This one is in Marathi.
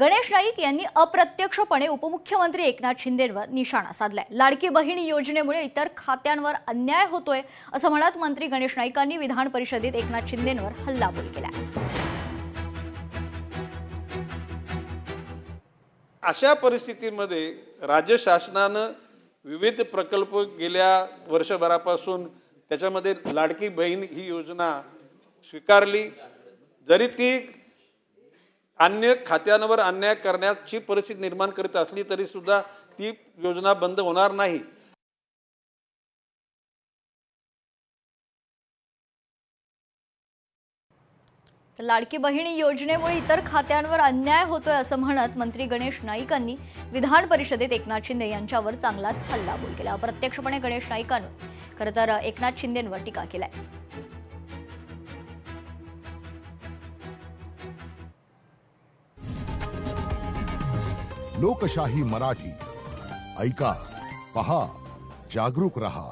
गणेश नाईक यांनी अप्रत्यक्षपणे उपमुख्यमंत्री एकनाथ शिंदेंवर निशाणा साधलाय। लाडकी बहीण योजनेमुळे इतर खात्यांवर अन्याय होतोय असं म्हणत मंत्री गणेश नाईकांनी विधान परिषदेत एकनाथ शिंदेंवर हल्लाबोल केला। अशा परिस्थितीमध्ये राज्य शासनाने विविध प्रकल्प गेल्या वर्षभरापासून त्याच्यामध्ये लाडकी बहीण ही योजना स्वीकारली। जरी ती अन्य खात्यांवर अन्याय करण्याची परिस्थिती निर्माण करीत असली तरी सुद्धा ती योजना बंद होणार नाही। लाडकी बहीण योजनेमुळे इतर खात्यांवर अन्याय होतोय असं म्हणत मंत्री गणेश नाईकांनी विधान परिषदेत एकनाथ शिंदे यांच्यावर चांगलाच हल्लाबोल केला। अप्रत्यक्षपणे गणेश नाईकांनी खरं तर एकनाथ शिंदेंवर टीका केलाय। लोकशाही मराठी ऐका, पहा, जागरूक रहा।